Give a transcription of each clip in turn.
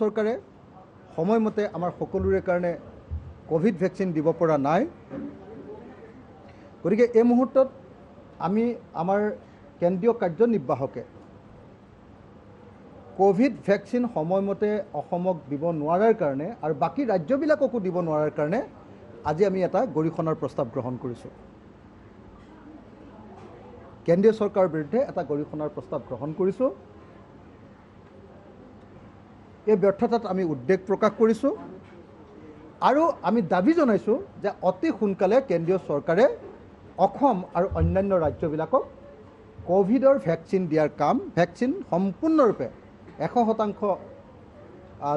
চৰকাৰে সময়মতে আমাৰ সকলোৰে কাৰণে কোভিড ভেকচিন দিব পৰা নাই। গতিকে এই মুহূৰ্তত আমি আমাৰ কেন্দ্ৰীয় কাৰ্যনিৰ্বাহকে কোভিড ভেকচিন সময়মতে অসমক দিব নোৱাৰাৰ কাৰণে আৰু বাকী ৰাজ্যবিলাককো দিব নোৱাৰাৰ কাৰণে আজি আমি এটা গৰিহণাৰ প্ৰস্তাৱ গ্ৰহণ কৰিছোঁ। কেন্দ্ৰীয় চৰকাৰৰ বিৰুদ্ধে এটা গৰিহণাৰ প্ৰস্তাৱ গ্ৰহণ কৰিছোঁ। এই ব্যৰ্থতাত আমি উদ্বেগ প্ৰকাশ কৰিছোঁ আৰু আমি দাবী জনাইছোঁ যে অতি সোনকালে কেন্দ্ৰীয় চৰকাৰে অসম আৰু অন্যান্য ৰাজ্যবিলাকক কোভিডৰ ভেকচিন দিয়াৰ কাম ভেকচিন সম্পূৰ্ণৰূপে 100%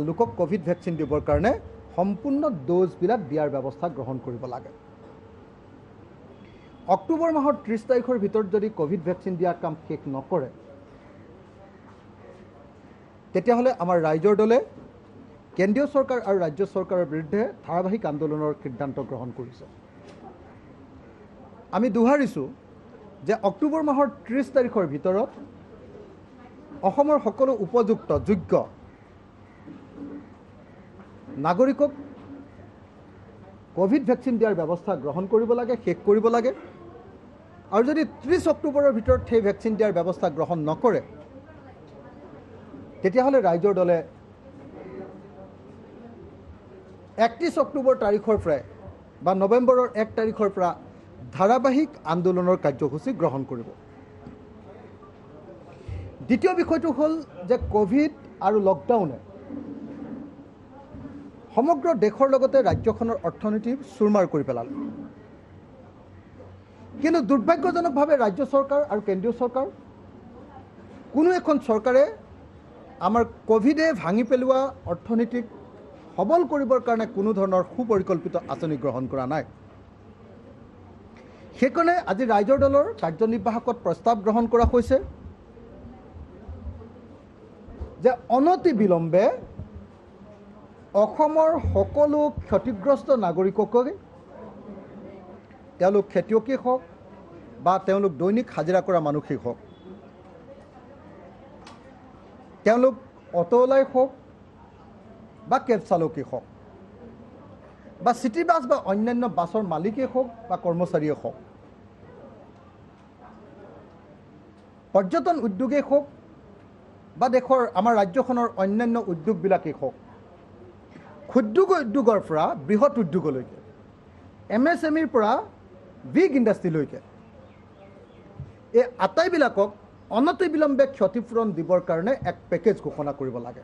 লোকক কোভিড ভেকচিন দিবৰ কাৰণে সম্পূৰ্ণ ড'জবিলাক দিয়াৰ ব্যৱস্থা গ্ৰহণ কৰিব লাগে। অক্টোবৰ মাহৰ 30 তাৰিখৰ ভিতৰত যদি কোভিড ভেকচিন দিয়াৰ কাম শেষ নকৰে তেতিয়াহ'লে আমাৰ ৰাইজৰ দলে কেন্দ্ৰীয় চৰকাৰ আৰু ৰাজ্য চৰকাৰৰ বিৰুদ্ধে ধাৰাবাহিক আন্দোলনৰ সিদ্ধান্ত গ্ৰহণ কৰিছে। আমি দোহাৰিছোঁ যে অক্টোবৰ মাহৰ 30 তাৰিখৰ ভিতৰত অসমৰ সকলো উপযুক্ত যোগ্য নাগৰিকক কোভিড ভেকচিন দিয়াৰ ব্যৱস্থা গ্ৰহণ কৰিব লাগে, শেষ কৰিব লাগে। আৰু যদি 30 অক্টোবৰৰ ভিতৰত সেই ভেকচিন দিয়াৰ ব্যৱস্থা গ্ৰহণ নকৰে তেতিয়াহ'লে ৰাইজৰ দলে 31 অক্টোবৰ তাৰিখৰ পৰাই বা নৱেম্বৰৰ 1 তাৰিখৰ পৰা ধাৰাবাহিক আন্দোলনৰ কাৰ্যসূচী গ্ৰহণ কৰিব। দ্বিতীয় বিষয়টো হ'ল যে কোভিড আৰু লকডাউনে সমগ্ৰ দেশৰ লগতে ৰাজ্যখনৰ অৰ্থনীতি চুৰমাৰ কৰি পেলালে। কিন্তু দুৰ্ভাগ্যজনকভাৱে ৰাজ্য চৰকাৰ আৰু কেন্দ্ৰীয় চৰকাৰ কোনো এখন চৰকাৰে আমাৰ কোভিডে ভাঙি পেলোৱা অৰ্থনীতিক সবল কৰিবৰ কাৰণে কোনো ধৰণৰ সুপৰিকল্পিত আঁচনি গ্ৰহণ কৰা নাই। সেইকাৰণে আজি ৰাইজৰ দলৰ কাৰ্যনিৰ্বাহকত প্ৰস্তাৱ গ্ৰহণ কৰা হৈছে যে অনতি বিলম্বে অসমৰ সকলো ক্ষতিগ্ৰস্ত নাগৰিককে তেওঁলোক খেতিয়কেই হওক বা তেওঁলোক দৈনিক হাজিৰা কৰা মানুহেই হওক, তেওঁলোক অটোলাই হওক বা কেব চালকেই হওক বা চিটি বাছ বা অন্যান্য বাছৰ মালিকেই হওক বা কৰ্মচাৰীয়ে হওক, পৰ্যটন উদ্যোগেই হওক বা দেশৰ আমাৰ ৰাজ্যখনৰ অন্যান্য উদ্যোগবিলাকেই হওক, ক্ষুদ্ৰ উদ্যোগৰ পৰা বৃহৎ উদ্যোগলৈকে, MSMEৰ পৰা বিগ ইণ্ডাষ্ট্ৰীলৈকে এই আটাইবিলাকক অনতিবিলম্বে ক্ষতিপূৰণ দিবৰ কাৰণে এক পেকেজ ঘোষণা কৰিব লাগে।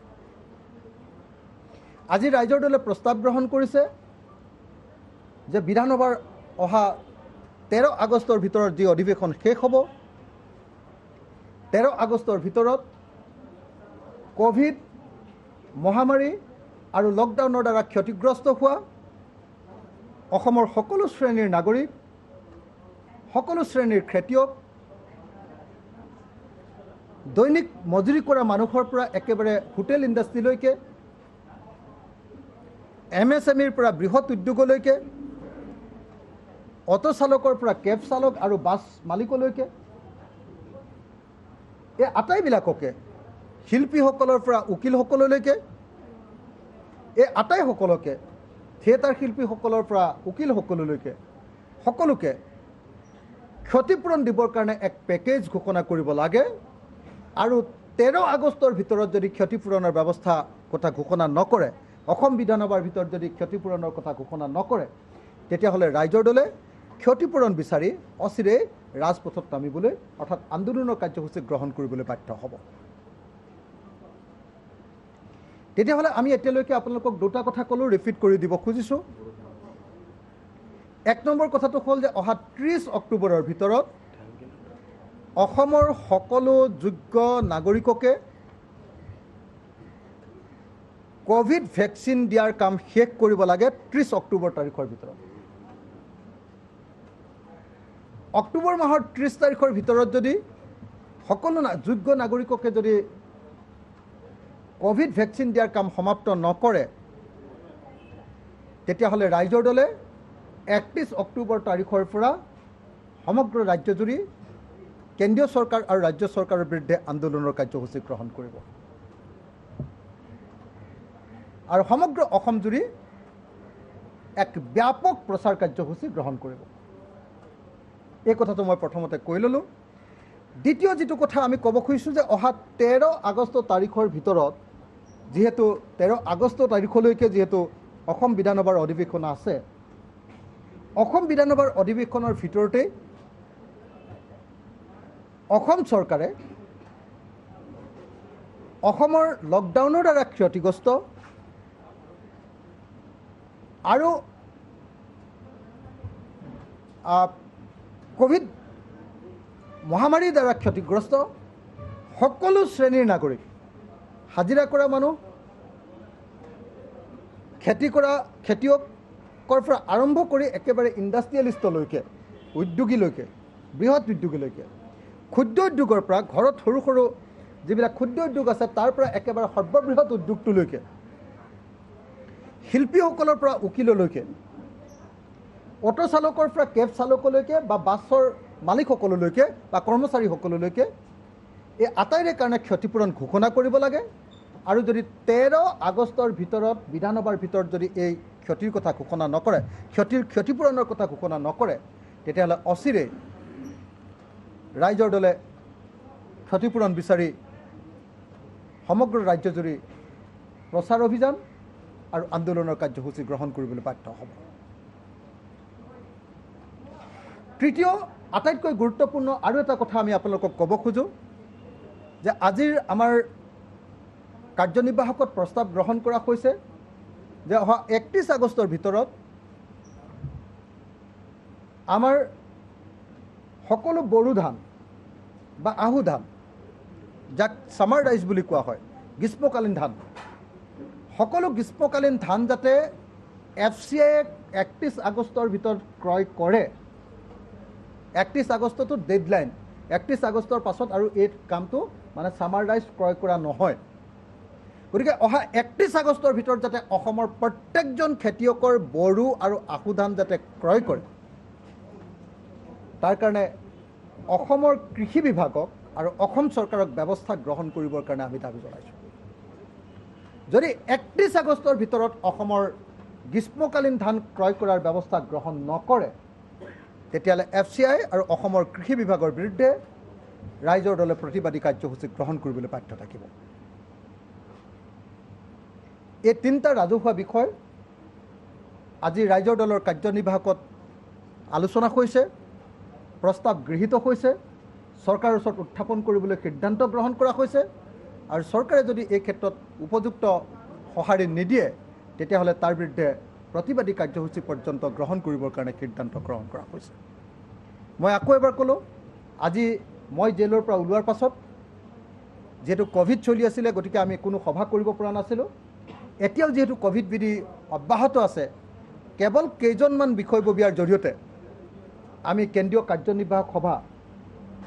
আজি ৰাইজৰ দলে প্ৰস্তাৱ গ্ৰহণ কৰিছে যে বিধানসভাৰ অহা 13 আগষ্টৰ ভিতৰত যি অধিৱেশন শেষ হ'ব 13 আগষ্টৰ ভিতৰত কোভিড মহামাৰী আৰু লকডাউনৰ দ্বাৰা ক্ষতিগ্ৰস্ত হোৱা অসমৰ সকলো শ্ৰেণীৰ নাগৰিক, সকলো শ্ৰেণীৰ খেতিয়ক, দৈনিক মজুৰি কৰা মানুহৰ পৰা একেবাৰে হোটেল ইণ্ডাষ্ট্ৰীলৈকে, MSMEৰ পৰা বৃহৎ উদ্যোগলৈকে, অটো চালকৰ পৰা কেব চালক আৰু বাছ মালিকলৈকে এই আটাইবিলাককে, শিল্পীসকলৰ পৰা উকিলসকললৈকে এই আটাইসকলকে, থিয়েটাৰ শিল্পীসকলৰ পৰা উকিলসকললৈকে সকলোকে ক্ষতিপূৰণ দিবৰ কাৰণে এক পেকেজ ঘোষণা কৰিব লাগে। আৰু 13 আগষ্টৰ ভিতৰত যদি ক্ষতিপূৰণৰ ব্যৱস্থা কথা ঘোষণা নকৰে, অসম বিধানসভাৰ ভিতৰত যদি ক্ষতিপূৰণৰ কথা ঘোষণা নকৰে তেতিয়াহ'লে ৰাইজৰ দলে ক্ষতিপূৰণ বিচাৰি অচিৰেই ৰাজপথত নামিবলৈ অৰ্থাৎ আন্দোলনৰ কাৰ্যসূচী গ্ৰহণ কৰিবলৈ বাধ্য হ'ব। তেতিয়াহ'লে আমি এতিয়ালৈকে আপোনালোকক দুটা কথা ক'লোঁ, ৰিপিট কৰি দিব খুজিছোঁ। 1 নম্বৰ কথাটো হ'ল যে অহা 30 অক্টোবৰৰ ভিতৰত অসমৰ সকলো যোগ্য নাগৰিককে কোভিড ভেকচিন দিয়াৰ কাম শেষ কৰিব লাগে 30 অক্টোবৰ তাৰিখৰ ভিতৰত। অক্টোবৰ মাহৰ 30 তাৰিখৰ ভিতৰত যদি সকলো যোগ্য নাগৰিককে যদি কোভিড ভেকচিন দিয়াৰ কাম সমাপ্ত নকৰে তেতিয়াহ'লে ৰাইজৰ দলে 31 অক্টোবৰ তাৰিখৰ পৰা সমগ্ৰ ৰাজ্যজুৰি কেন্দ্ৰীয় চৰকাৰ আৰু ৰাজ্য চৰকাৰৰ বিৰুদ্ধে আন্দোলনৰ কাৰ্যসূচী গ্ৰহণ কৰিব। আৰু সমগ্ৰ অসম জুৰি এক ব্যাপক প্ৰচাৰ কাৰ্যসূচী গ্ৰহণ কৰিব। এই কথাটো মই প্ৰথমতে কৈ ল'লোঁ। দ্বিতীয় যিটো কথা আমি ক'ব খুজিছোঁ যে অহা 13 আগষ্ট তাৰিখৰ ভিতৰত, যিহেতু 13 আগষ্ট তাৰিখলৈকে যিহেতু অসম বিধানসভাৰ অধিৱেশন আছে, অসম বিধানসভাৰ অধিৱেশনৰ ভিতৰতেই অসম চৰকাৰে অসমৰ লকডাউনৰ দ্বাৰা ক্ষতিগ্ৰস্ত আৰু কোভিড মহামাৰীৰ দ্বাৰা ক্ষতিগ্ৰস্ত সকলো শ্ৰেণীৰ নাগৰিক, হাজিৰা কৰা মানুহ, খেতিয়কৰ পৰা আৰম্ভ কৰি একেবাৰে ইণ্ডাষ্ট্ৰিয়েলিষ্টলৈকে, উদ্যোগীলৈকে, বৃহৎ উদ্যোগীলৈকে, ক্ষুদ্ৰ উদ্যোগৰ পৰা ঘৰত সৰু সৰু যিবিলাক ক্ষুদ্ৰ উদ্যোগ আছে তাৰ পৰা একেবাৰে সৰ্ববৃহৎ উদ্যোগটোলৈকে, শিল্পীসকলৰ পৰা উকিললৈকে, অটো চালকৰ পৰা কেব চালকলৈকে বা বাছৰ মালিকসকললৈকে বা কৰ্মচাৰীসকললৈকে এই আটাইৰে কাৰণে ক্ষতিপূৰণ ঘোষণা কৰিব লাগে। আৰু যদি 13 আগষ্টৰ ভিতৰত বিধানসভাৰ ভিতৰত যদি এই ক্ষতিৰ কথা ঘোষণা নকৰে, ক্ষতিপূৰণৰ কথা ঘোষণা নকৰে, তেতিয়াহ'লে অচিৰেই ৰাইজৰ দলে ক্ষতিপূৰণ বিচাৰি সমগ্ৰ ৰাজ্যজুৰি প্ৰচাৰ অভিযান আৰু আন্দোলনৰ কাৰ্যসূচী গ্ৰহণ কৰিবলৈ বাধ্য হ'ব। তৃতীয় আটাইতকৈ গুৰুত্বপূৰ্ণ আৰু এটা কথা আমি আপোনালোকক ক'ব খোজোঁ যে আজিৰ আমাৰ কাৰ্যনিৰ্বাহকত প্ৰস্তাৱ গ্ৰহণ কৰা হৈছে যে অহা 31 আগষ্টৰ ভিতৰত আমাৰ সকলো বড়ো ধান বা আহু ধান, যাক ছামাৰ ৰাইচ বুলি কোৱা হয়, গ্ৰীষ্মকালীন ধান, সকলো গ্ৰীষ্মকালীন ধান যাতে FCI 31 আগষ্টৰ ভিতৰত ক্ৰয় কৰে। 31 আগষ্টটো ডেডলাইন, 31 আগষ্টৰ পাছত আৰু এই কামটো মানে ছামাৰ ৰাইচ ক্ৰয় কৰা নহয়। গতিকে অহা 31 আগষ্টৰ ভিতৰত যাতে অসমৰ প্ৰত্যেকজন খেতিয়কৰ বড়ো আৰু আহু ধান যাতে ক্ৰয় কৰে, তাৰ কাৰণে অসমৰ কৃষি বিভাগক আৰু অসম চৰকাৰক ব্যৱস্থা গ্ৰহণ কৰিবৰ কাৰণে আমি দাবী জনাইছোঁ। যদি 31 আগষ্টৰ ভিতৰত অসমৰ গ্ৰীষ্মকালীন ধান ক্ৰয় কৰাৰ ব্যৱস্থা গ্ৰহণ নকৰে, তেতিয়াহ'লে FCI আৰু অসমৰ কৃষি বিভাগৰ বিৰুদ্ধে ৰাইজৰ দলে প্ৰতিবাদী কাৰ্যসূচী গ্ৰহণ কৰিবলৈ বাধ্য থাকিব। এই 3টা ৰাজহুৱা বিষয় আজি ৰাইজৰ দলৰ কাৰ্যনিৰ্বাহকত আলোচনা হৈছে, প্ৰস্তাৱ গৃহীত হৈছে, চৰকাৰৰ ওচৰত উত্থাপন কৰিবলৈ সিদ্ধান্ত গ্ৰহণ কৰা হৈছে। আৰু চৰকাৰে যদি এই ক্ষেত্ৰত উপযুক্ত সঁহাৰি নিদিয়ে, তেতিয়াহ'লে তাৰ বিৰুদ্ধে প্ৰতিবাদী কাৰ্যসূচী পৰ্যন্ত গ্ৰহণ কৰিবৰ কাৰণে সিদ্ধান্ত গ্ৰহণ কৰা হৈছে। মই আকৌ এবাৰ ক'লোঁ, আজি মই জেলৰ পৰা ওলোৱাৰ পাছত যিহেতু ক'ভিড চলি আছিলে, গতিকে আমি কোনো সভা কৰিব পৰা নাছিলোঁ। এতিয়াও যিহেতু ক'ভিড বিধি অব্যাহত আছে, কেৱল কেইজনমান বিষয়ববীয়াৰ জৰিয়তে আমি কেন্দ্ৰীয় কাৰ্যনিৰ্বাহক সভা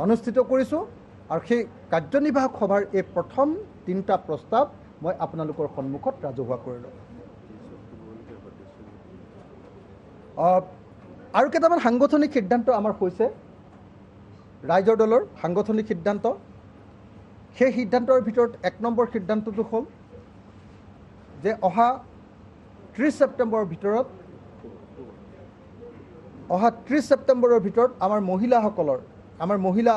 অনুষ্ঠিত কৰিছোঁ। আৰু সেই কাৰ্যনিৰ্বাহক সভাৰ এই প্ৰথম 3টা প্ৰস্তাৱ মই আপোনালোকৰ সন্মুখত ৰাজহুৱা কৰিলোঁ। আৰু কেইটামান সাংগঠনিক সিদ্ধান্ত আমাৰ হৈছে, ৰাইজৰ দলৰ সাংগঠনিক সিদ্ধান্ত। সেই সিদ্ধান্তৰ ভিতৰত 1 নম্বৰ সিদ্ধান্তটো হ'ল যে অহা 30 ছেপ্টেম্বৰৰ ভিতৰত আমাৰ মহিলাসকলৰ, আমাৰ মহিলা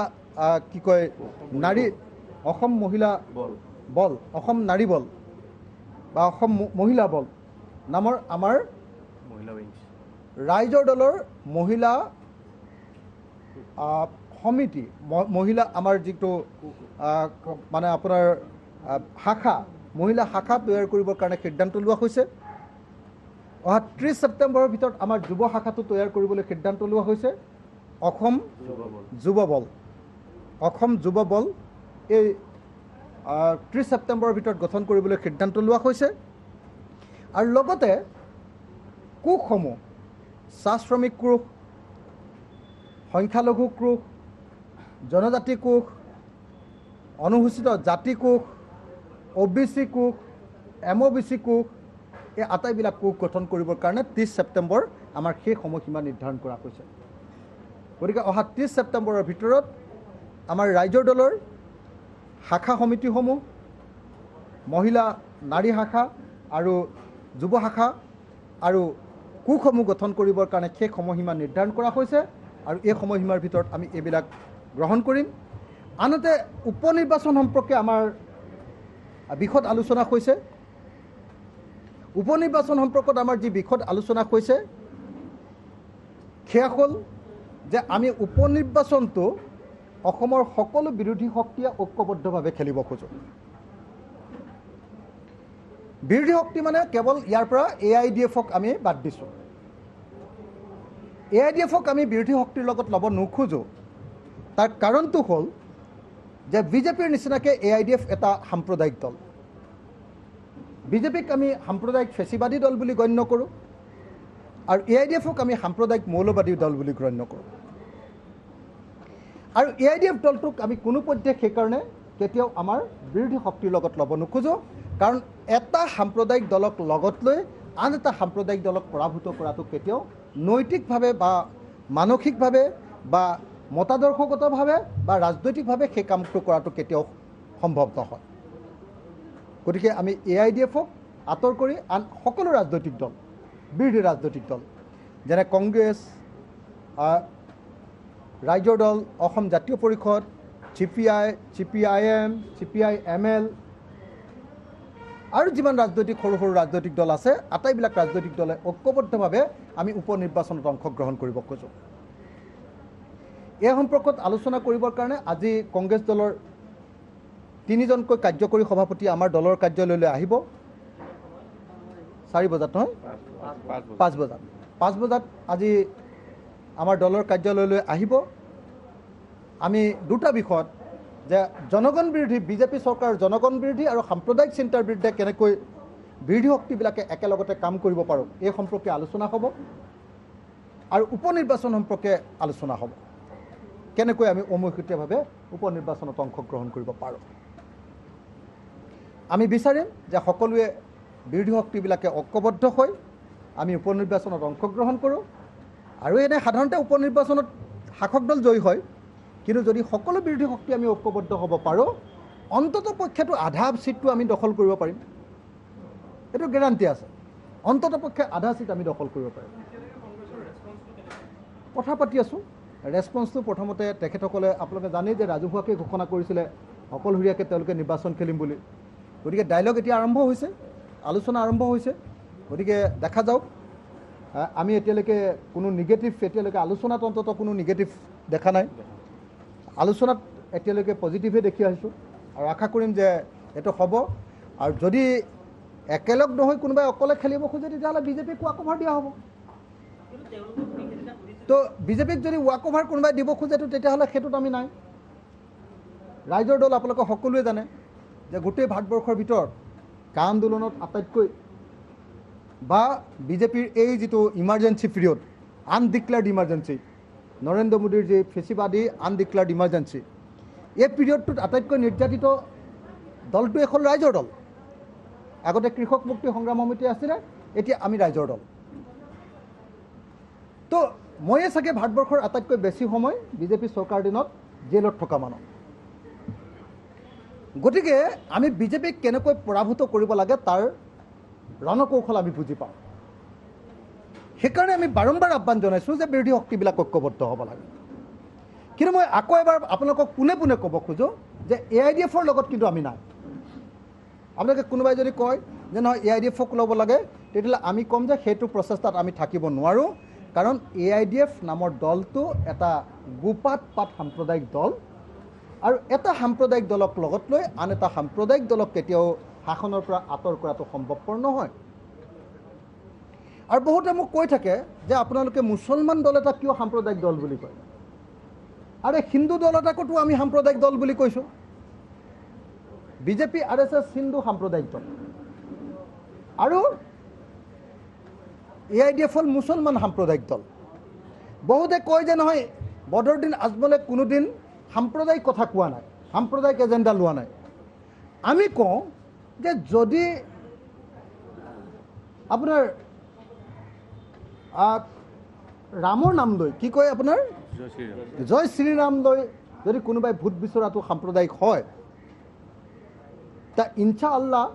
অসম মহিলা বল, অসম নাৰী বল বা অসম মহিলা বল নামৰ আমাৰ ৰাইজৰ দলৰ মহিলা সমিতি, মহিলা আমাৰ যিটো মানে আপোনাৰ শাখা, মহিলা শাখা তৈয়াৰ কৰিবৰ কাৰণে সিদ্ধান্ত লোৱা হৈছে। অহা 30 ছেপ্টেম্বৰৰ ভিতৰত আমাৰ যুৱ শাখাটো তৈয়াৰ কৰিবলৈ সিদ্ধান্ত লোৱা হৈছে। অসম যুৱ বল এই 30 ছেপ্টেম্বৰৰ ভিতৰত গঠন কৰিবলৈ সিদ্ধান্ত লোৱা হৈছে। আৰু লগতে কোষসমূহ, চাহ শ্ৰমিক কোষ, সংখ্যালঘু কোষ, জনজাতি কোষ, অনুসূচিত জাতি কোষ, OBC কোষ, MOBC কোষ, এই আটাইবিলাক কোষ গঠন কৰিবৰ কাৰণে 30 ছেপ্টেম্বৰ আমাৰ সেই সময়সীমা নিৰ্ধাৰণ কৰা হৈছে। গতিকে অহা 30 ছেপ্টেম্বৰৰ ভিতৰত আমাৰ ৰাইজৰ দলৰ শাখা সমিতিসমূহ, মহিলা নাৰী শাখা, আৰু যুৱ শাখা আৰু কোষসমূহ গঠন কৰিবৰ কাৰণে সেই সময়সীমা নিৰ্ধাৰণ কৰা হৈছে আৰু এই সময়সীমাৰ ভিতৰত আমি এইবিলাক গ্ৰহণ কৰিম। আনহাতে উপ নিৰ্বাচন সম্পৰ্কে আমাৰ বিশদ আলোচনা হৈছে। উপ নিৰ্বাচন সম্পৰ্কত আমাৰ যি বিশদ আলোচনা হৈছে সেয়া হ'ল যে আমি উপ নিৰ্বাচনটো অসমৰ সকলো বিৰোধী শক্তিয়ে ঐক্যবদ্ধভাৱে খেলিব খোজোঁ। বিৰোধী শক্তি মানে কেৱল ইয়াৰ পৰা AIDF-ক আমি বাদ দিছোঁ। AIDF-ক আমি বিৰোধী শক্তিৰ লগত ল'ব নোখোজোঁ। তাৰ কাৰণটো হ'ল যে বিজেপিৰ নিচিনাকৈ AIDF এটা সাম্প্ৰদায়িক দল। বিজেপিক আমি সাম্প্ৰদায়িক ফেচিবাদী দল বুলি গণ্য কৰোঁ আৰু AIDF-ক আমি সাম্প্ৰদায়িক মৌলবাদী দল বুলি গণ্য কৰোঁ। আৰু AIDF দলটোক আমি কোনো পধ্যে সেইকাৰণে কেতিয়াও আমাৰ বিৰোধী শক্তিৰ লগত ল'ব নোখোজোঁ, কাৰণ এটা সাম্প্ৰদায়িক দলক লগত লৈ আন এটা সাম্প্ৰদায়িক দলক পৰাভূত কৰাটো কেতিয়াও নৈতিকভাৱে বা মানসিকভাৱে বা মতাদৰ্শগতভাৱে বা ৰাজনৈতিকভাৱে সেই কামটো কৰাটো কেতিয়াও সম্ভৱ নহয়। গতিকে আমি AIDF-ক আঁতৰ কৰি আন সকলো ৰাজনৈতিক দল, বিৰোধী ৰাজনৈতিক দল যেনে কংগ্ৰেছ, ৰাইজৰ দল, অসম জাতীয় পৰিষদ, CPI, CPIM, CPI-ML আৰু যিমান ৰাজনৈতিক সৰু সৰু ৰাজনৈতিক দল আছে আটাইবিলাক ৰাজনৈতিক দলে ঐক্যবদ্ধভাৱে আমি উপ নিৰ্বাচনত অংশগ্ৰহণ কৰিব খোজোঁ। এই সম্পৰ্কত আলোচনা কৰিবৰ কাৰণে আজি কংগ্ৰেছ দলৰ 3জনকৈ কাৰ্যকৰী সভাপতি আমাৰ দলৰ কাৰ্যালয়লৈ আহিব। 4 বজাত নহয়, 5 বজাত। 5 বজাত আজি আমাৰ দলৰ কাৰ্যালয়লৈ আহিব। আমি দুটা বিষয়ত যে জনগণ বিৰোধী বিজেপি চৰকাৰৰ জনগণ বিৰোধী আৰু সাম্প্ৰদায়িক চিন্তাৰ বিৰুদ্ধে কেনেকৈ বিৰোধী শক্তিবিলাকে একেলগতে কাম কৰিব পাৰোঁ এই সম্পৰ্কে আলোচনা হ'ব আৰু উপ নিৰ্বাচন সম্পৰ্কে আলোচনা হ'ব। কেনেকৈ আমি অমৈহতীয়াভাৱে উপ নিৰ্বাচনত অংশগ্ৰহণ কৰিব পাৰোঁ। আমি বিচাৰিম যে সকলোৱে বিৰোধী শক্তিবিলাকে ঐক্যবদ্ধ হৈ আমি উপ নিৰ্বাচনত অংশগ্ৰহণ কৰোঁ আৰু এনে সাধাৰণতে উপ নিৰ্বাচনত শাসক দল জয়ী হয়, কিন্তু যদি সকলো বিৰোধী শক্তি আমি ঐক্যবদ্ধ হ'ব পাৰোঁ অন্ততঃ পক্ষেতো আধা চিটটো আমি দখল কৰিব পাৰিম। এইটো গেৰাণ্টি আছে, অন্ততঃ পক্ষে আধা চিট আমি দখল কৰিব পাৰিম। কথা পাতি আছোঁ। ৰেছপন্সটো প্ৰথমতে তেখেতসকলে আপোনালোকে জানেই যে ৰাজহুৱাকৈ ঘোষণা কৰিছিলে অকলশৰীয়াকৈ তেওঁলোকে নিৰ্বাচন খেলিম বুলি। গতিকে ডাইলগ এতিয়া আৰম্ভ হৈছে, আলোচনা আৰম্ভ হৈছে। গতিকে দেখা যাওক। আমি এতিয়ালৈকে কোনো নিগেটিভ এতিয়ালৈকে আলোচনাত অন্ততঃ কোনো নিগেটিভ দেখা নাই। আলোচনাত এতিয়ালৈকে পজিটিভে দেখি আহিছোঁ আৰু আশা কৰিম যে এইটো হ'ব। আৰু যদি একেলগ নহয় কোনোবাই অকলে খেলিব খোজে তেতিয়াহ'লে বিজেপিক ৱাক অভাৰ দিয়া হ'ব। তো বিজেপিক যদি ৱাক অভাৰ কোনোবাই দিব খোজেতো তেতিয়াহ'লে সেইটোত আমি নাই। ৰাইজৰ দল আপোনালোকে সকলোৱে জানে যে গোটেই ভাৰতবৰ্ষৰ ভিতৰত কা আন্দোলনত আটাইতকৈ বা বিজেপিৰ এই যিটো ইমাৰ্জেঞ্চি পিৰিয়ড, আনডিক্লেয়াৰ্ড ইমাৰ্জেঞ্চি, নৰেন্দ্ৰ মোদীৰ যি ফেচিবাদী আনডিক্লেয়াৰ্ড ইমাৰ্জেঞ্চি, এই পিৰিয়ডটোত আটাইতকৈ নিৰ্যাতিত দলটোৱে হ'ল ৰাইজৰ দল। আগতে কৃষক মুক্তি সংগ্ৰাম সমিতি আছিলে, এতিয়া আমি ৰাইজৰ দল। তো ময়ে চাগে ভাৰতবৰ্ষৰ আটাইতকৈ বেছি সময় বিজেপি চৰকাৰ দিনত জেলত থকা মানুহ। গতিকে আমি বিজেপিক কেনেকৈ পৰাভূত কৰিব লাগে তাৰ ৰণকৌশল আমি বুজি পাওঁ। সেইকাৰণে আমি বাৰম্বাৰ আহ্বান জনাইছোঁ যে বিৰোধী শক্তিবিলাক ঐক্যবদ্ধ হ'ব লাগে। কিন্তু মই আকৌ এবাৰ আপোনালোকক পোনে পোনে ক'ব খোজোঁ যে AIDF-ৰ লগত কিন্তু আমি নাই। আপোনালোকে কোনোবাই যদি কয় যে নহয় AIDF-ক ল'ব লাগে, তেতিয়াহ'লে আমি ক'ম যে সেইটো প্ৰচেষ্টাত আমি থাকিব নোৱাৰোঁ। কাৰণ AIDF নামৰ দলটো এটা গোপাত পাত সাম্প্ৰদায়িক দল আৰু এটা সাম্প্ৰদায়িক দলক লগত লৈ আন এটা সাম্প্ৰদায়িক দলক কেতিয়াও শাসনৰ পৰা আঁতৰ কৰাটো সম্ভৱপৰ নহয়। আৰু বহুতে মোক কৈ থাকে যে আপোনালোকে মুছলমান দল এটা কিয় সাম্প্ৰদায়িক দল বুলি কয়, আৰে হিন্দু দল এটাকোতো আমি সাম্প্ৰদায়িক দল বুলি কৈছোঁ। বিজেপি RSS হিন্দু সাম্প্ৰদায়িক দল আৰু AIDF হ'ল মুছলমান সাম্প্ৰদায়িক দল। বহুতে কয় যে নহয় বদৰুদ্দিন আজমলে কোনোদিন সাম্প্ৰদায়িক কথা কোৱা নাই, সাম্প্ৰদায়িক এজেণ্ডা লোৱা নাই। আমি কওঁ যে যদি আপোনাৰ ৰামৰ নাম লৈ কি কয় আপোনাৰ জয় শ্ৰীৰাম লৈ যদি কোনোবাই ভোট বিচৰাটো সাম্প্ৰদায়িক হয় তা ইনশাআল্লাহ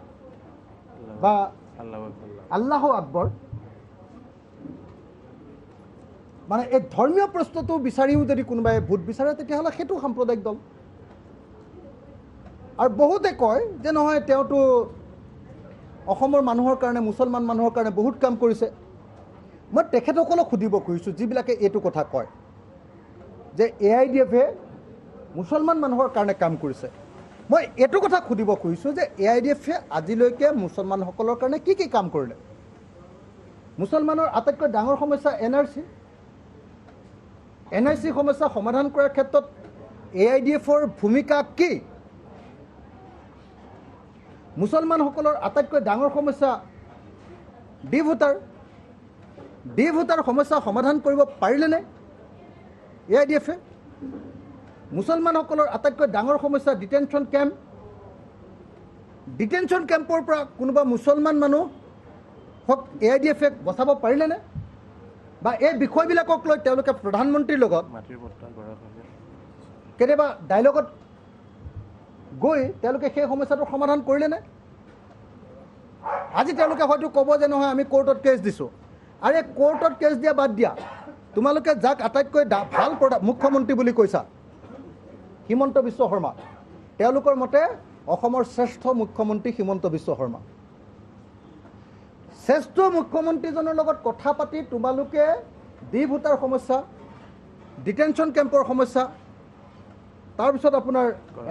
বা আল্লাহু আকবৰ মানে এই ধৰ্মীয় প্ৰশ্নটো বিচাৰিও যদি কোনোবাই ভোট বিচাৰে তেতিয়াহ'লে সেইটো সাম্প্ৰদায়িক দল আৰু বহুতে কয় যে নহয় তেওঁতো অসমৰ মানুহৰ কাৰণে মুছলমান মানুহৰ কাৰণে বহুত কাম কৰিছে মই তেখেতসকলক সুধিব খুজিছোঁ যিবিলাকে এইটো কথা কয় যে AIDF-এ মুছলমান মানুহৰ কাৰণে কাম কৰিছে মই এইটো কথা সুধিব খুজিছোঁ যে AIDF-এ আজিলৈকে মুছলমানসকলৰ কাৰণে কি কি কাম কৰিলে মুছলমানৰ আটাইতকৈ ডাঙৰ সমস্যা NRC সমস্যা সমাধান কৰাৰ ক্ষেত্ৰত AIDF-ৰ ভূমিকা কি মুছলমানসকলৰ আটাইতকৈ ডাঙৰ সমস্যা ডি ভোটাৰ সমস্যা সমাধান কৰিব পাৰিলেনে AIDF-এ মুছলমানসকলৰ আটাইতকৈ ডাঙৰ সমস্যা ডিটেনশ্যন কেম্পৰ পৰা কোনোবা মুছলমান মানুহক AIDF-এ বচাব পাৰিলেনে বা এই বিষয়বিলাকক লৈ তেওঁলোকে প্ৰধানমন্ত্ৰীৰ লগত কেতিয়াবা ডাইলগত গৈ তেওঁলোকে সেই সমস্যাটো সমাধান কৰিলেনে আজি তেওঁলোকে হয়তো ক'ব যে নহয় আমি কোৰ্টত কেছ দিছোঁ আৰে কোৰ্টত কেছ দিয়া বাদ দিয়া তোমালোকে যাক আটাইতকৈ ভাল মুখ্যমন্ত্ৰী বুলি কৈছা হিমন্ত বিশ্ব শৰ্মা তেওঁলোকৰ মতে অসমৰ শ্ৰেষ্ঠ মুখ্যমন্ত্ৰী হিমন্ত বিশ্ব শৰ্মা শ্ৰেষ্ঠ মুখ্যমন্ত্ৰীজনৰ লগত কথা পাতি তোমালোকে ডি ভোটাৰ সমস্যা ডিটেনশ্যন কেম্পৰ সমস্যা তাৰপিছত আপোনাৰ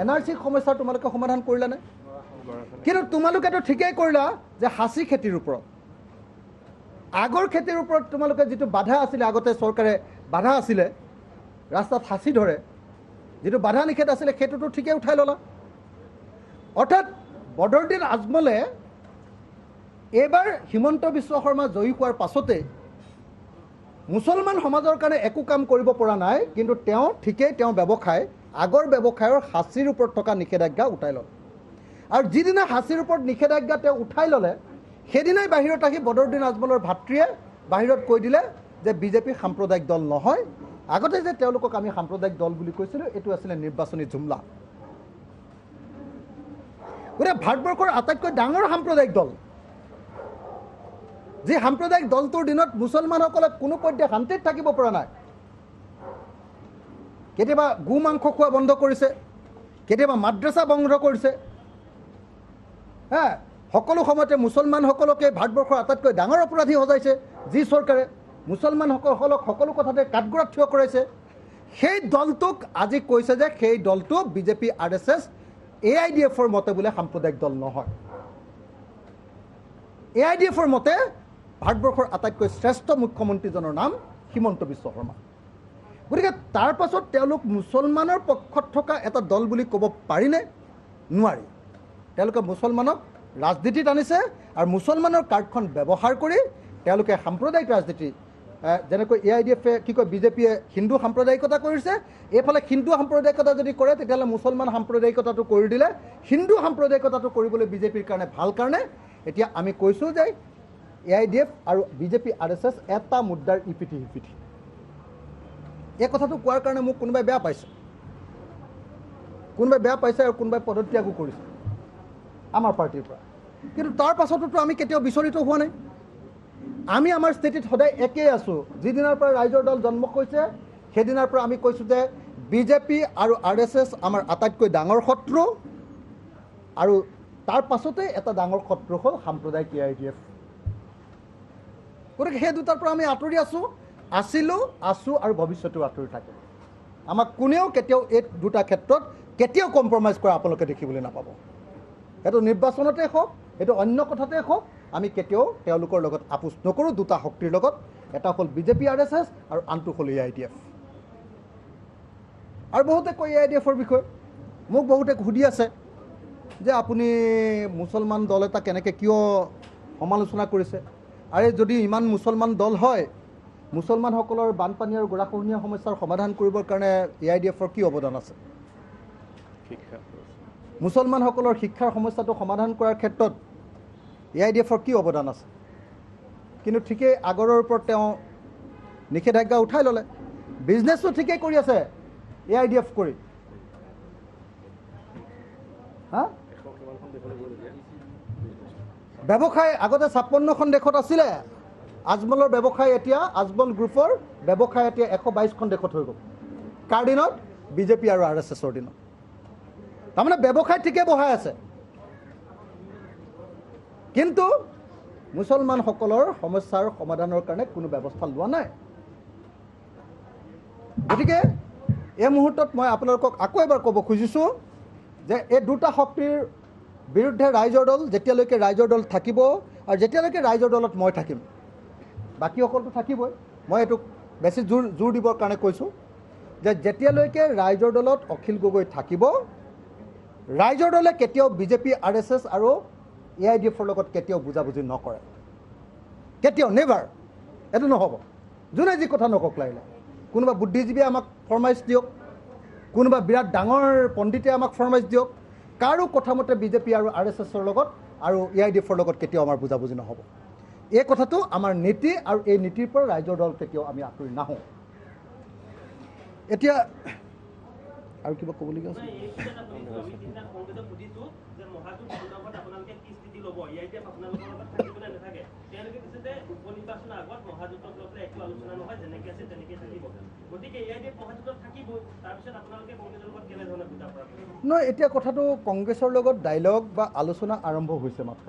NRC সমস্যা তোমালোকে সমাধান কৰিলানে কিন্তু তোমালোকেতো ঠিকেই কৰিলা যে হাঁচি খেতিৰ ওপৰত আগৰ খেতিৰ ওপৰত তোমালোকে যিটো বাধা আছিলে আগতে চৰকাৰে বাধা আছিলে ৰাস্তাত হাঁচি ধৰে যিটো বাধা নিষেধ আছিলে সেইটোতো ঠিকেই উঠাই ল'লা অৰ্থাৎ বদৰুদ্দিন আজমলে এইবাৰ হিমন্ত বিশ্ব শৰ্মা জয়ী হোৱাৰ পাছতে মুছলমান সমাজৰ কাৰণে একো কাম কৰিব পৰা নাই কিন্তু তেওঁ ঠিকেই তেওঁ ব্যৱসায় আগৰ ব্যৱসায়ৰ হাঁচিৰ ওপৰত থকা নিষেধাজ্ঞা উঠাই ল'লে আৰু যিদিনা হাঁচিৰ ওপৰত নিষেধাজ্ঞা তেওঁ উঠাই ল'লে সেইদিনাই বাহিৰত আহি বদৰুদ্দিন আজমলৰ ভাতৃয়ে বাহিৰত কৈ দিলে যে বিজেপি সাম্প্ৰদায়িক দল নহয় আগতে যে তেওঁলোকক আমি সাম্প্ৰদায়িক দল বুলি কৈছিলোঁ এইটো আছিলে নিৰ্বাচনী জুমলা গতিকে ভাৰতবৰ্ষৰ আটাইতকৈ ডাঙৰ সাম্প্ৰদায়িক দল যি সাম্প্ৰদায়িক দলটোৰ দিনত মুছলমানসকলে কোনো পধ্যে শান্তিত থাকিব পৰা নাই কেতিয়াবা গো মাংস খোৱা বন্ধ কৰিছে কেতিয়াবা মাদ্ৰাছা বন্ধ কৰিছে সকলো সময়তে মুছলমানসকলকে ভাৰতবৰ্ষৰ আটাইতকৈ ডাঙৰ অপৰাধী সজাইছে যি চৰকাৰে মুছলমানসকলক সকলো কথাতে কাঠগড়াত থিয় কৰাইছে সেই দলটোক আজি কৈছে যে সেই দলটো বিজেপি RSS AIDF-ৰ মতে বোলে সাম্প্ৰদায়িক দল নহয় AIDF-ৰ মতে ভাৰতবৰ্ষৰ আটাইতকৈ শ্ৰেষ্ঠ মুখ্যমন্ত্ৰীজনৰ নাম হিমন্ত বিশ্ব শৰ্মা গতিকে তাৰ পাছত তেওঁলোক মুছলমানৰ পক্ষত থকা এটা দল বুলি ক'ব পাৰিনে নোৱাৰি তেওঁলোকে মুছলমানক ৰাজনীতিত আনিছে আৰু মুছলমানৰ কাৰ্ডখন ব্যৱহাৰ কৰি তেওঁলোকে সাম্প্ৰদায়িক ৰাজনীতি যেনেকৈ AIDF-এ কি কয় বিজেপিয়ে হিন্দু সাম্প্ৰদায়িকতা কৰিছে এইফালে হিন্দু সাম্প্ৰদায়িকতা যদি কৰে তেতিয়াহ'লে মুছলমান সাম্প্ৰদায়িকতাটো কৰি দিলে হিন্দু সাম্প্ৰদায়িকতাটো কৰিবলৈ বিজেপিৰ কাৰণে ভাল কাৰণে এতিয়া আমি কৈছোঁ যে AIDF আৰু বিজেপি RSS এটা মুদ্ৰাৰ ইপিঠি সিপিঠি এই কথাটো কোৱাৰ কাৰণে মোক কোনোবাই বেয়া পাইছে আৰু কোনোবাই পদত্যাগো কৰিছে আমাৰ পাৰ্টিৰ পৰা কিন্তু তাৰ পাছতো আমি কেতিয়াও বিচলিত হোৱা নাই আমি আমাৰ স্থিতিত সদায় একেই আছোঁ যিদিনাৰ পৰা ৰাইজৰ দল জন্ম হৈছে সেইদিনাৰ পৰা আমি কৈছোঁ যে বিজেপি আৰু RSS আমাৰ আটাইতকৈ ডাঙৰ শত্ৰু আৰু তাৰ পাছতে এটা ডাঙৰ শত্ৰু হ'ল সাম্প্ৰদায়িক AIDF গতিকে সেই দুটাৰ পৰা আমি আঁতৰি আছোঁ আৰু ভৱিষ্যতেও আঁতৰি থাকিম আমাক কোনেও কেতিয়াও এই দুটা ক্ষেত্ৰত কেতিয়াও কম্প্ৰমাইজ কৰা আপোনালোকে দেখিবলৈ নাপাব সেইটো নিৰ্বাচনতে হওক সেইটো অন্য কথাতে হওক আমি কেতিয়াও তেওঁলোকৰ লগত আপোচ নকৰোঁ দুটা শক্তিৰ লগত এটা হ'ল বিজেপি RSS আৰু আনটো হ'ল AIDF আৰু বহুতে কয় AIDF-ৰ বিষয়ে মোক বহুতে সুধি আছে যে আপুনি মুছলমান দল এটা কেনেকৈ কিয় সমালোচনা কৰিছে আৰু যদি ইমান মুছলমান দল হয় মুছলমানসকলৰ বানপানী আৰু গৰাখহনীয়া সমস্যাৰ সমাধান কৰিবৰ কাৰণে AIDF-ৰ কি অৱদান আছে মুছলমানসকলৰ শিক্ষাৰ সমস্যাটো সমাধান কৰাৰ ক্ষেত্ৰত AIDF-ৰ কি অৱদান আছে কিন্তু ঠিকেই আগৰৰ ওপৰত তেওঁ নিষেধাজ্ঞা উঠাই ল'লে বিজনেছটো ঠিকেই কৰি আছে AIDF কৰি ব্যৱসায় আগতে 56খন দেশত আছিলে, আজমলৰ ব্যৱসায় এতিয়া আজমল গ্ৰুপৰ ব্যৱসায় এতিয়া 122খন দেশত হৈ গ'ল। কাৰ দিনত? বিজেপি আৰু RSSৰ দিনত। তাৰমানে ব্যৱসায় ঠিকে বহাই আছে, কিন্তু মুছলমানসকলৰ সমস্যাৰ সমাধানৰ কাৰণে কোনো ব্যৱস্থা লোৱা নাই। গতিকে এই মুহূৰ্তত মই আপোনালোকক আকৌ এবাৰ ক'ব খুজিছোঁ যে এই দুটা শক্তিৰ বিৰুদ্ধে ৰাইজৰ দল, যেতিয়ালৈকে ৰাইজৰ দল থাকিব আৰু যেতিয়ালৈকে ৰাইজৰ দলত মই থাকিম, বাকীসকলতো থাকিবই, মই এইটো বেছি জোৰ দিবৰ কাৰণে কৈছোঁ যে যেতিয়ালৈকে ৰাইজৰ দলত অখিল গগৈ থাকিব, ৰাইজৰ দলে কেতিয়াও বিজেপি, RSS আৰু AIDFৰ লগত কেতিয়াও বুজাবুজি নকৰে, কেতিয়াও, নেভাৰ। এইটো নহ'ব। যোনে যি কথা নকওক লাগিলে, কোনোবা বুদ্ধিজীৱীয়ে আমাক ফৰমাইজ দিয়ক, কোনোবা বিৰাট ডাঙৰ পণ্ডিতে আমাক ফৰমাইজ দিয়ক, কাৰো কথা মতে বিজেপি আৰু RSSৰ লগত আৰু AIDFৰ লগত কেতিয়াও আমাৰ বুজাবুজি নহ'ব। এই কথাটো আমাৰ নীতি, আৰু এই নীতিৰ পৰা ৰাইজৰ দল কেতিয়াও আমি আঁতৰি নাহোঁ। এতিয়া আৰু কিবা ক'বলগীয়া আছে? নহয়, এতিয়া কথাটো কংগ্ৰেছৰ লগত ডাইলগ বা আলোচনা আৰম্ভ হৈছে মাত্ৰ।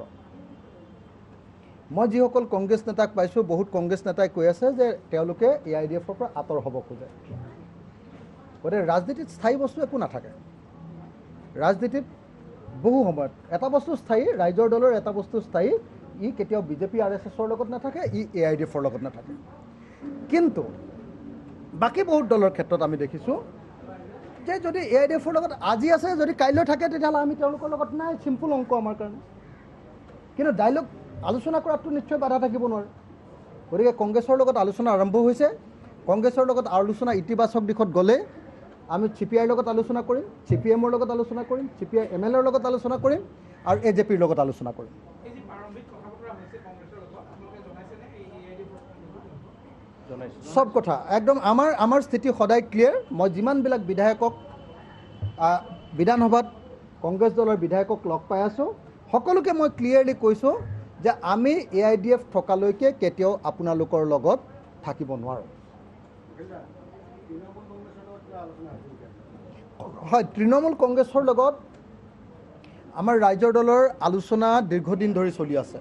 মই যিসকল কংগ্ৰেছ নেতাক পাইছোঁ, বহুত কংগ্ৰেছ নেতাই কৈ আছে যে তেওঁলোকে AIDFৰ পৰা আঁতৰ হ'ব খোজে। গতিকে ৰাজনীতিত স্থায়ী বস্তু একো নাথাকে। ৰাজনীতিত বহু সময়ত এটা বস্তু স্থায়ী, ৰাইজৰ দলৰ এটা বস্তু স্থায়ী, ই কেতিয়াও বিজেপি, RSSৰ লগত নাথাকে, ই AIDFৰ লগত নাথাকে। কিন্তু বাকী বহুত দলৰ ক্ষেত্ৰত আমি দেখিছোঁ যে যদি AIDFৰ লগত আজি আছে, যদি কাইলৈ থাকে, তেতিয়াহ'লে আমি তেওঁলোকৰ লগত নাই, চিম্পুল অংক আমাৰ কাৰণে। কিন্তু ডাইলগ আলোচনা কৰাটো নিশ্চয় বাধা থাকিব নোৱাৰে। গতিকে কংগ্ৰেছৰ লগত আলোচনা আৰম্ভ হৈছে। কংগ্ৰেছৰ লগত আলোচনা ইতিবাচক দিশত গ'লে আমি CPIৰ লগত আলোচনা কৰিম, CPMৰ লগত আলোচনা কৰিম, CPI MLৰ লগত আলোচনা কৰিম, আৰু AJPৰ লগত আলোচনা কৰিম। সব কথা একদম আমাৰ স্থিতি সদায় ক্লিয়াৰ। মই যিমানবিলাক বিধায়কক বিধানসভাত কংগ্ৰেছ দলৰ বিধায়কক লগ পাই আছোঁ, সকলোকে মই ক্লিয়াৰলি কৈছোঁ যে আমি AIDF থকালৈকে কেতিয়াও আপোনালোকৰ লগত থাকিব নোৱাৰোঁ। হয়, তৃণমূল কংগ্ৰেছৰ লগত আমাৰ ৰাইজৰ দলৰ আলোচনা দীৰ্ঘদিন ধৰি চলি আছে।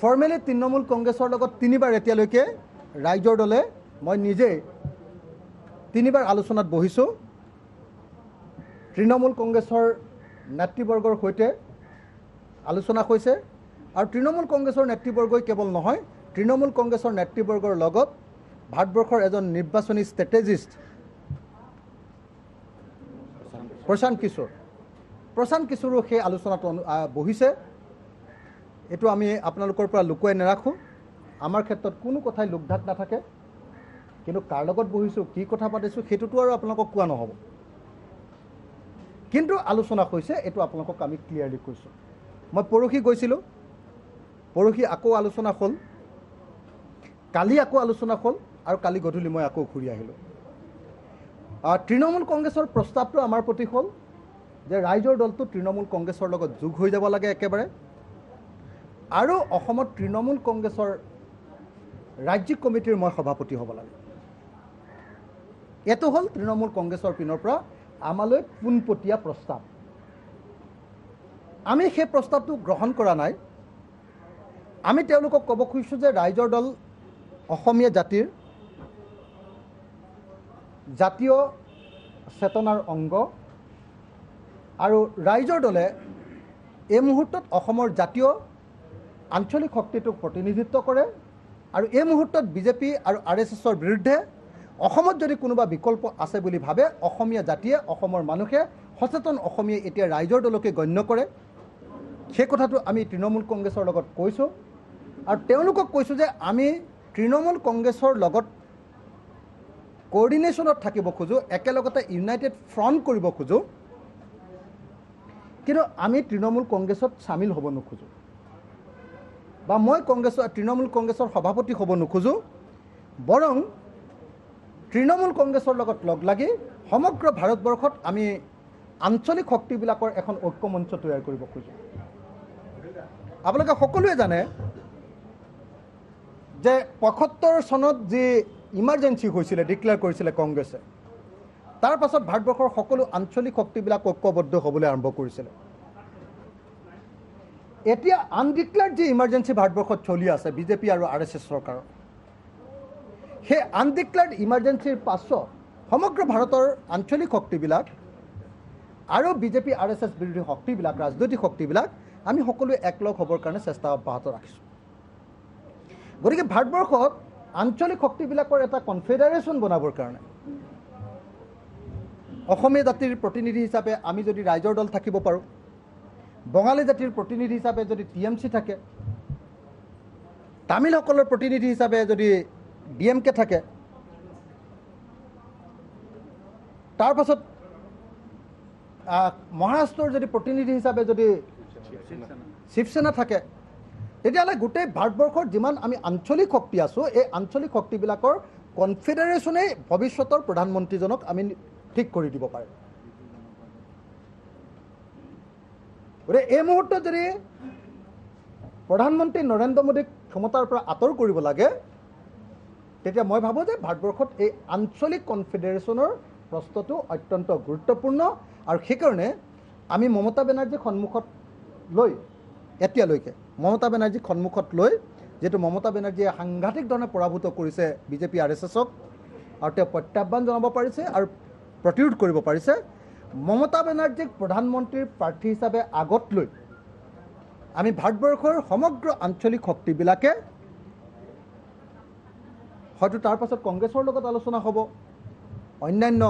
ফৰ্মেলি তৃণমূল কংগ্ৰেছৰ লগত 3বাৰ এতিয়ালৈকে ৰাইজৰ দলে, মই নিজে 3বাৰ আলোচনাত বহিছোঁ। তৃণমূল কংগ্ৰেছৰ নেতৃবৰ্গৰ সৈতে আলোচনা হৈছে, আৰু তৃণমূল কংগ্ৰেছৰ নেতৃবৰ্গই কেৱল নহয়, তৃণমূল কংগ্ৰেছৰ নেতৃবৰ্গৰ লগত ভাৰতবৰ্ষৰ এজন নিৰ্বাচনী ষ্ট্ৰেটেজিষ্ট প্ৰশান্ত কিশোৰো সেই আলোচনাত বহিছে। এইটো আমি আপোনালোকৰ পৰা লুকুৱাই নাৰাখোঁ। আমাৰ ক্ষেত্ৰত কোনো কথাই লোকধাক নাথাকে, কিন্তু কাৰ লগত বহিছোঁ, কি কথা পাতিছোঁ, সেইটোতো আৰু আপোনালোকক কোৱা নহ'ব। কিন্তু আলোচনা হৈছে, এইটো আপোনালোকক আমি ক্লিয়াৰলি কৈছোঁ। মই পৰহি গৈছিলোঁ, পৰহি আকৌ আলোচনা হ'ল, কালি আকৌ আলোচনা হ'ল, আৰু কালি গধূলি মই আকৌ ঘূৰি আহিলোঁ। তৃণমূল কংগ্ৰেছৰ প্ৰস্তাৱটো আমাৰ প্ৰতি হ'ল যে ৰাইজৰ দলটো তৃণমূল কংগ্ৰেছৰ লগত যোগ হৈ যাব লাগে একেবাৰে, আৰু অসমত তৃণমূল কংগ্ৰেছৰ ৰাজ্যিক কমিটিৰ মই সভাপতি হ'ব লাগে। এইটো হ'ল তৃণমূল কংগ্ৰেছৰ পিনৰ পৰা আমালৈ পোনপটীয়া প্ৰস্তাৱ। আমি সেই প্ৰস্তাৱটো গ্ৰহণ কৰা নাই। আমি তেওঁলোকক ক'ব খুজিছোঁ যে ৰাইজৰ দল অসমীয়া জাতিৰ জাতীয় চেতনাৰ অংগ, আৰু ৰাইজৰ দলে এই মুহূৰ্তত অসমৰ জাতীয় আঞ্চলিক শক্তিটোক প্ৰতিনিধিত্ব কৰে, আৰু এই মুহূৰ্তত বিজেপি আৰু RSSৰ বিৰুদ্ধে অসমত যদি কোনোবা বিকল্প আছে বুলি ভাবে, অসমীয়া জাতিয়ে, অসমৰ মানুহে, সচেতন অসমীয়াই এতিয়া ৰাইজৰ দলকে গণ্য কৰে। সেই কথাটো আমি তৃণমূল কংগ্ৰেছৰ লগত কৈছোঁ, আৰু তেওঁলোকক কৈছোঁ যে আমি তৃণমূল কংগ্ৰেছৰ লগত কোঅৰ্ডিনেশ্যনত থাকিব খোজোঁ, একেলগতে ইউনাইটেড ফ্ৰণ্ট কৰিব খোজোঁ, কিন্তু আমি তৃণমূল কংগ্ৰেছত চামিল হ'ব নোখোজোঁ, বা মই তৃণমূল কংগ্ৰেছৰ সভাপতি হ'ব নোখোজোঁ। বৰং তৃণমূল কংগ্ৰেছৰ লগত লগ লাগি সমগ্ৰ ভাৰতবৰ্ষত আমি আঞ্চলিক শক্তিবিলাকৰ এখন ঐক্যমঞ্চ তৈয়াৰ কৰিব খোজোঁ। আপোনালোকে সকলোৱে জানে যে ৭৫ চনত যি ইমাৰ্জেঞ্চি হৈছিলে ডিক্লেয়াৰ কৰিছিলে কংগ্ৰেছে, তাৰ পাছত ভাৰতবৰ্ষৰ সকলো আঞ্চলিক শক্তিবিলাক ঐক্যবদ্ধ হ'বলৈ আৰম্ভ কৰিছিলে। এতিয়া আনডিক্লেয়াৰ্ড যি ইমাৰ্জেঞ্চি ভাৰতবৰ্ষত চলি আছে বিজেপি আৰু RSS চৰকাৰৰ, সেই আনডিক্লেয়াৰ্ড ইমাৰ্জেঞ্চিৰ পাছত সমগ্ৰ ভাৰতৰ আঞ্চলিক শক্তিবিলাক আৰু বিজেপি RSS বিৰোধী শক্তিবিলাক, ৰাজনৈতিক শক্তিবিলাক আমি সকলোৱে একলগ হ'বৰ কাৰণে চেষ্টা অব্যাহত ৰাখিছোঁ। গতিকে ভাৰতবৰ্ষত আঞ্চলিক শক্তিবিলাকৰ এটা কনফেডাৰেশ্যন বনাবৰ কাৰণে অসমীয়া জাতিৰ প্ৰতিনিধি হিচাপে আমি যদি ৰাইজৰ দল থাকিব পাৰোঁ, বঙালী জাতিৰ প্ৰতিনিধি হিচাপে যদি TMC থাকে, তামিলসকলৰ প্ৰতিনিধি হিচাপে যদি DMK থাকে, তাৰ পাছত মহাৰাষ্ট্ৰৰ যদি প্ৰতিনিধি হিচাপে যদি শিৱসেনা থাকে, তেতিয়াহ'লে গোটেই ভাৰতবৰ্ষৰ যিমান আমি আঞ্চলিক শক্তি আছোঁ, এই আঞ্চলিক শক্তিবিলাকৰ কনফেডাৰেশ্যনেই ভৱিষ্যতৰ প্ৰধানমন্ত্ৰীজনক আমি ঠিক কৰি দিব পাৰে। গতিকে এই মুহূৰ্তত যদি প্ৰধানমন্ত্ৰী নৰেন্দ্ৰ মোদীক ক্ষমতাৰ পৰা আঁতৰ কৰিব লাগে, তেতিয়া মই ভাবোঁ যে ভাৰতবৰ্ষত এই আঞ্চলিক কনফেডাৰেশ্যনৰ প্ৰশ্নটো অত্যন্ত গুৰুত্বপূৰ্ণ। আৰু সেইকাৰণে আমি মমতা বেনাৰ্জীক সন্মুখত লৈ এতিয়ালৈকে মমতা বেনাৰ্জীক সন্মুখত লৈ যিহেতু মমতা বেনাৰ্জীয়ে সাংঘাতিক ধৰণে পৰাভূত কৰিছে বিজেপি RSSক আৰু তেওঁ প্ৰত্যাহ্বান জনাব পাৰিছে আৰু প্ৰতিৰোধ কৰিব পাৰিছে, মমতা বেনাৰ্জীক প্ৰধানমন্ত্ৰীৰ প্ৰাৰ্থী হিচাপে আগত লৈ আমি ভাৰতবৰ্ষৰ সমগ্ৰ আঞ্চলিক শক্তিবিলাকে হয়তো তাৰ পাছত কংগ্ৰেছৰ লগত আলোচনা হ'ব, অন্যান্য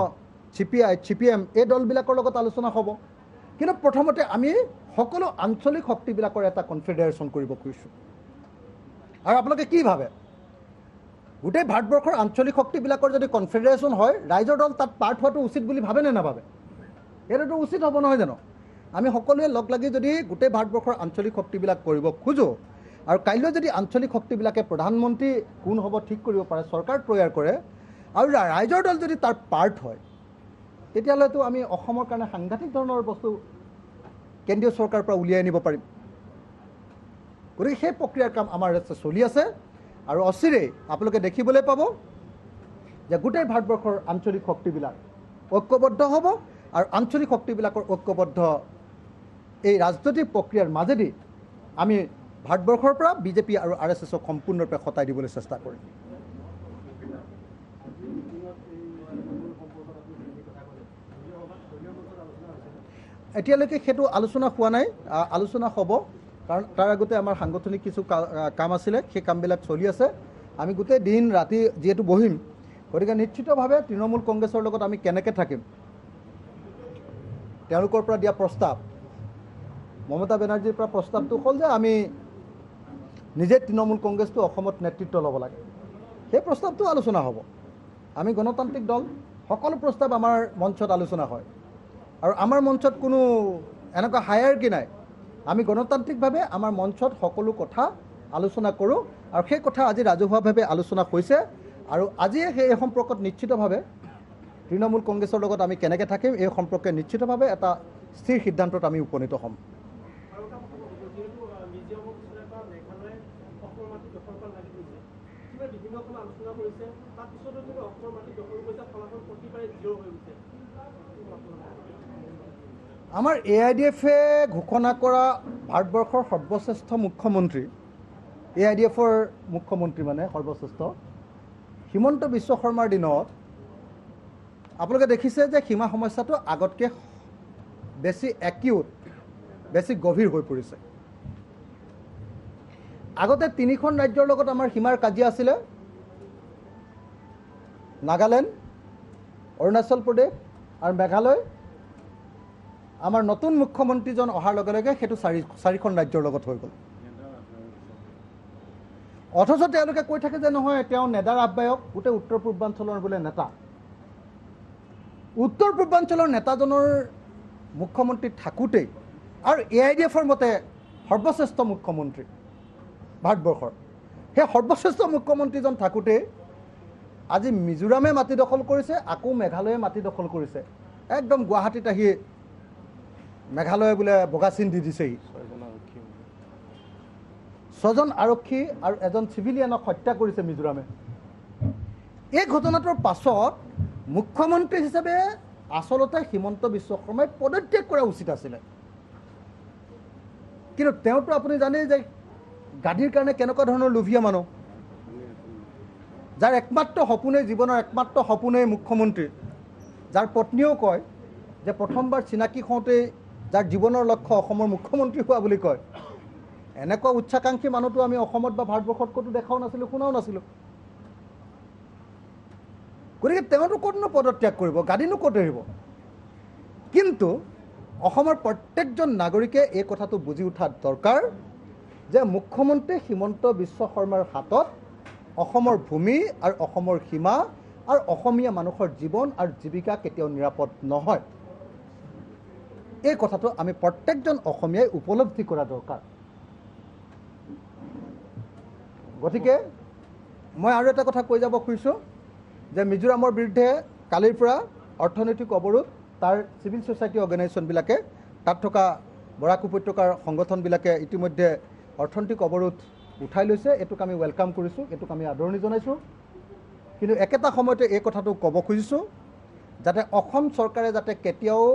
CPM এই দলবিলাকৰ লগত আলোচনা হ'ব, কিন্তু প্ৰথমতে আমি সকলো আঞ্চলিক শক্তিবিলাকৰ এটা কনফেডাৰেশ্যন কৰিব খুজিছোঁ। আৰু আপোনালোকে কি ভাবে, গোটেই ভাৰতবৰ্ষৰ আঞ্চলিক শক্তিবিলাকৰ যদি কনফেডাৰেশ্যন হয়, ৰাইজৰ দল তাত পাৰ্ট হোৱাটো উচিত বুলি ভাবে নে নাভাবে? এইটোতো উচিত হ'ব নহয় জানো? আমি সকলোৱে লগ লাগি যদি গোটেই ভাৰতবৰ্ষৰ আঞ্চলিক শক্তিবিলাক কৰিব খোজোঁ আৰু কাইলৈ যদি আঞ্চলিক শক্তিবিলাকে প্ৰধানমন্ত্ৰী কোন হ'ব ঠিক কৰিব পাৰে, চৰকাৰ তৈয়াৰ কৰে আৰু ৰাইজৰ দল যদি তাৰ পাৰ্ট হয়, তেতিয়াহ'লেতো আমি অসমৰ কাৰণে সাংঘাতিক ধৰণৰ বস্তু কেন্দ্ৰীয় চৰকাৰৰ পৰা উলিয়াই আনিব পাৰিম। গতিকে সেই প্ৰক্ৰিয়াৰ কাম আমাৰ চলি আছে আৰু অচিৰেই আপোনালোকে দেখিবলৈ পাব যে গোটেই ভাৰতবৰ্ষৰ আঞ্চলিক শক্তিবিলাক ঐক্যবদ্ধ হ'ব আৰু আঞ্চলিক শক্তিবিলাকৰ ঐক্যবদ্ধ এই ৰাজনৈতিক প্ৰক্ৰিয়াৰ মাজেদি আমি ভাৰতবৰ্ষৰ পৰা বিজেপি আৰু RSSক সম্পূৰ্ণৰূপে হটাই দিবলৈ চেষ্টা কৰিম। এতিয়ালৈকে সেইটো আলোচনা হোৱা নাই, আলোচনা হ'ব, কাৰণ তাৰ আগতে আমাৰ সাংগঠনিক কিছু কাম আছিলে, সেই কামবিলাক চলি আছে। আমি গোটেই দিন ৰাতি যিহেতু বহিম, গতিকে নিশ্চিতভাৱে তৃণমূল কংগ্ৰেছৰ লগত আমি কেনেকৈ থাকিম, তেওঁলোকৰ পৰা দিয়া প্ৰস্তাৱ, মমতা বেনাৰ্জীৰ পৰা প্ৰস্তাৱটো হ'ল যে আমি নিজে তৃণমূল কংগ্ৰেছটো অসমত নেতৃত্ব ল'ব লাগে, সেই প্ৰস্তাৱটো আলোচনা হ'ব। আমি গণতান্ত্ৰিক দল, সকলো প্ৰস্তাৱ আমাৰ মঞ্চত আলোচনা হয় আৰু আমাৰ মঞ্চত কোনো এনেকুৱা হায়াৰকি নাই। আমি গণতান্ত্ৰিকভাৱে আমাৰ মঞ্চত সকলো কথা আলোচনা কৰোঁ আৰু সেই কথা আজি ৰাজহুৱাভাৱে আলোচনা হৈছে আৰু আজিয়ে সেই সম্পৰ্কত নিশ্চিতভাৱে তৃণমূল কংগ্ৰেছৰ লগত আমি কেনেকৈ থাকিম এই সম্পৰ্কে নিশ্চিতভাৱে এটা স্থিৰ সিদ্ধান্তত আমি উপনীত হ'ম। আমাৰ AIDF-এ ঘোষণা কৰা ভাৰতবৰ্ষৰ সৰ্বশ্ৰেষ্ঠ মুখ্যমন্ত্ৰী, AIDF-ৰ মুখ্যমন্ত্ৰী মানে সৰ্বশ্ৰেষ্ঠ হিমন্ত বিশ্ব শৰ্মাৰ দিনত আপোনালোকে দেখিছে যে সীমা সমস্যাটো আগতকৈ বেছি একিউট, বেছি গভীৰ হৈ পৰিছে। আগতে 3খন ৰাজ্যৰ লগত আমাৰ সীমাৰ কাজিয়া আছিলে, নাগালেণ্ড, অৰুণাচল প্ৰদেশ আৰু মেঘালয়। আমাৰ নতুন মুখ্যমন্ত্ৰীজন অহাৰ লগে লগে সেইটো 4খন ৰাজ্যৰ লগত হৈ গ'ল। অথচ তেওঁলোকে কৈ থাকে যে নহয় তেওঁ নেডাৰ আহ্বায়ক, গোটেই উত্তৰ পূৰ্বাঞ্চলৰ বোলে নেতা। উত্তৰ পূৰ্বাঞ্চলৰ নেতাজনৰ মুখ্যমন্ত্ৰী থাকোঁতেই আৰু AIDF-ৰ মতে সৰ্বশ্ৰেষ্ঠ মুখ্যমন্ত্ৰী ভাৰতবৰ্ষৰ, সেই সৰ্বশ্ৰেষ্ঠ মুখ্যমন্ত্ৰীজন থাকোঁতেই আজি মিজোৰামে মাটি দখল কৰিছে, আকৌ মেঘালয়ে মাটি দখল কৰিছে। একদম গুৱাহাটীত আহি মেঘালয়ে বোলে বগা চিন দি দিছেহি। ছজন আৰক্ষী আৰু এজন চিভিলিয়ানক হত্যা কৰিছে মিজোৰামে। এই ঘটনাটোৰ পাছত মুখ্যমন্ত্ৰী হিচাপে আচলতে হিমন্ত বিশ্ব শৰ্মাই পদত্যাগ কৰা উচিত আছিলে। কিন্তু তেওঁতো আপুনি জানে যে গাদীৰ কাৰণে কেনেকুৱা ধৰণৰ লোভীয়া মানুহ, যাৰ একমাত্ৰ সপোনেই জীৱনৰ একমাত্ৰ সপোনেই মুখ্যমন্ত্ৰী, যাৰ পত্নীয়েও কয় যে প্ৰথমবাৰ চিনাকি হওঁতেই যাৰ জীৱনৰ লক্ষ্য অসমৰ মুখ্যমন্ত্ৰী হোৱা বুলি কয়। এনেকুৱা উচ্চাকাংক্ষী মানুহটো আমি অসমত বা ভাৰতবৰ্ষত ক'তো দেখাও নাছিলোঁ, শুনাও নাছিলোঁ। গতিকে তেওঁতো ক'তনো পদত্যাগ কৰিব, গাদীনো ক'ত এৰিব। কিন্তু অসমৰ প্ৰত্যেকজন নাগৰিকে এই কথাটো বুজি উঠা দৰকাৰ যে মুখ্যমন্ত্ৰী হিমন্ত বিশ্ব শৰ্মাৰ হাতত অসমৰ ভূমি আৰু অসমৰ সীমা আৰু অসমীয়া মানুহৰ জীৱন আৰু জীৱিকা কেতিয়াও নিৰাপদ নহয়। এই কথাটো আমি প্ৰত্যেকজন অসমীয়াই উপলব্ধি কৰা দৰকাৰ। গতিকে মই আৰু এটা কথা কৈ যাব খুজিছোঁ যে মিজোৰামৰ বিৰুদ্ধে কালিৰ পৰা অৰ্থনৈতিক অৱৰোধ তাৰ চিভিল ছ'চাইটি অৰ্গেনাইজেশ্যনবিলাকে তাত থকা বৰাক উপত্যকাৰ সংগঠনবিলাকে ইতিমধ্যে অৰ্থনৈতিক অৱৰোধ উঠাই লৈছে। এইটোক আমি ৱেলকাম কৰিছোঁ, এইটোক আমি আদৰণি জনাইছোঁ। কিন্তু একেটা সময়তে এই কথাটো ক'ব খুজিছোঁ যাতে অসম চৰকাৰে যাতে কেতিয়াও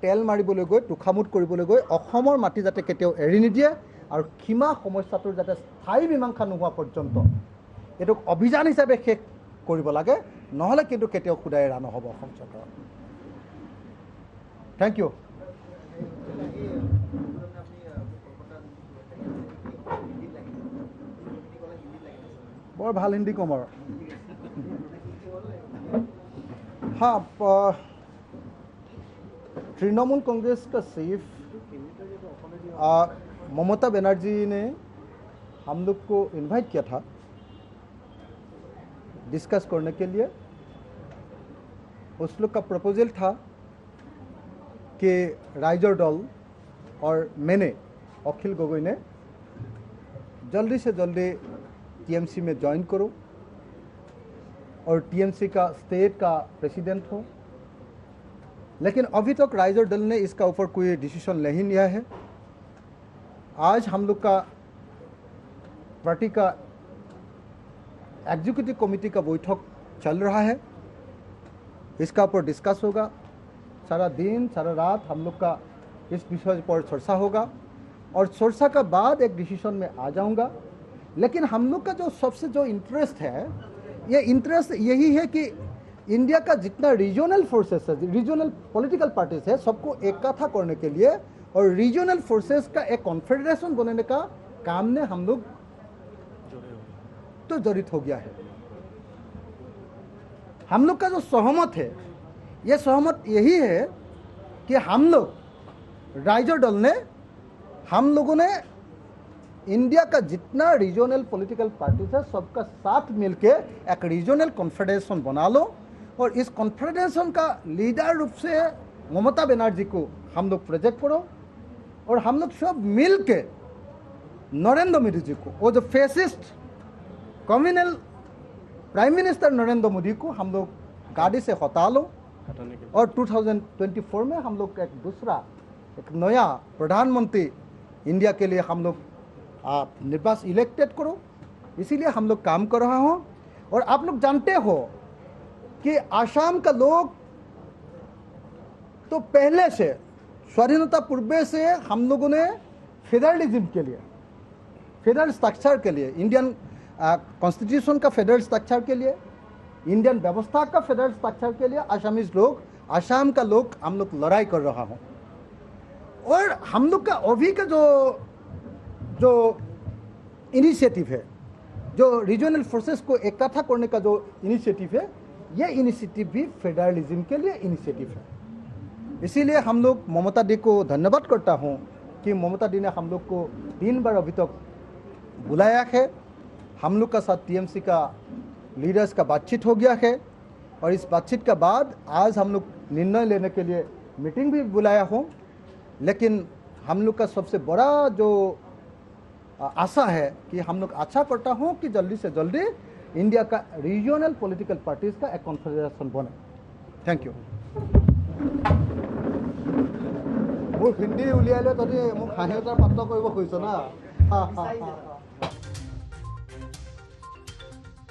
তেল মাৰিবলৈ গৈ তোষামোদ কৰিবলৈ গৈ অসমৰ মাটি যাতে কেতিয়াও এৰি নিদিয়ে আৰু সীমা সমস্যাটোৰ যাতে স্থায়ী মীমাংসা নোহোৱা পৰ্যন্ত এইটোক অভিযান হিচাপে শেষ কৰিব লাগে, নহ'লে কিন্তু কেতিয়াও খুদাই এৰা নহ'ব অসম চৰকাৰৰ। Thank you. বৰ ভাল হিন্দী ক'ম আৰু। हाँ, तृणमूल कांग्रेस का चीफ ममता बनर्जी ने हम लोग को इनवाइट किया था डिस्कस करने के लिए। उस लोग का प्रपोजल था कि राइजर दल और मैंने अखिल गोगोई ने जल्दी से जल्दी टीएमसी में ज्वाइन करो और टीएमसी का स्टेट का प्रेसिडेंट हो। लेकिन अभी तक राइजर दल ने इसका ऊपर कोई डिसीजन नहीं लिया है। आज हम लोग का पार्टी का एग्जीक्यूटिव कमेटी का बैठक चल रहा है, इसका ऊपर डिस्कस होगा। सारा दिन सारा रात हम लोग का इस विषय पर चर्चा होगा और चर्चा का बाद एक डिसीजन में आ जाऊंगा। लेकिन हम लोग का जो सबसे जो इंटरेस्ट है, ये इंटरेस्ट यही है कि इंडिया का जितना रीजनल फोर्सेस है, रीजनल पॉलिटिकल पार्टीज है, सबको इकट्ठा करने के लिए और रीजनल फोर्सेस का एक कॉन्फेडरेशन बनाने का काम में हम लोग तो जड़ित हो गया है। हम लोग का जो सहमत है, ये सहमत यही है कि हम लोग राइजर दल ने, हम लोगों ने इंडिया का जितना रीजनल पॉलिटिकल पार्टीज है सबका साथ मिलके एक रीजनल कॉन्फेडरेशन बना लो और इस कॉन्फेडरेशन का लीडर रूप से ममता बनर्जी को हम लोग प्रोजेक्ट करो और हम लोग सब मिल के नरेंद्र मोदी जी को, वो जो fascist communal prime minister Narendra Modi को हम लोग गाड़ी से हटा लो और 2024 में हम लोग एक दूसरा एक नया प्रधानमंत्री इंडिया के लिए हम लोग आप निर्वाचित इलेक्टेड करो। इसीलिए हम लोग काम कर रहा हूँ। और आप लोग जानते हो कि आसाम का लोग तो पहले से स्वाधीनता पूर्व से हम लोगों ने फेडरलिज्म के लिए, फेडरल स्ट्रक्चर के लिए, इंडियन कॉन्स्टिट्यूशन का फेडरल स्ट्रक्चर के लिए, इंडियन व्यवस्था का फेडरल स्ट्रक्चर के लिए आसामीज लोग, आसाम का लोग हम लोग लड़ाई कर रहा हूँ। और हम लोग का अभी का जो इनिशिएटिव है, जो रीजनल फोर्सेस को इकट्ठा करने का जो इनिशिएटिव है, ये इनिशिएटिव भी फेडरलिज्म के लिए इनिशिएटिव है। इसीलिए हम लोग ममता दी को धन्यवाद करता हूँ कि ममता दी ने हम लोग को 3 बार अभी तक बुलाया है। हम लोग का साथ टीएमसी का लीडर्स का बातचीत हो गया है और इस बातचीत के बाद आज हम लोग निर्णय लेने के लिए मीटिंग भी बुलाया हूँ। लेकिन हम लोग का सबसे बड़ा जो आशा है कि हम लोग आशा करता हूँ कि जल्दी से जल्दी इंडिया का रीजनल पॉलिटिकल पार्टीज का एक कॉन्फेडरेशन बने। Thank you. মোৰ হিন্দী উলিয়ালে তহঁতি মোক হাঁহি উঠাৰ পাত্ৰ কৰিব খুজিছ না।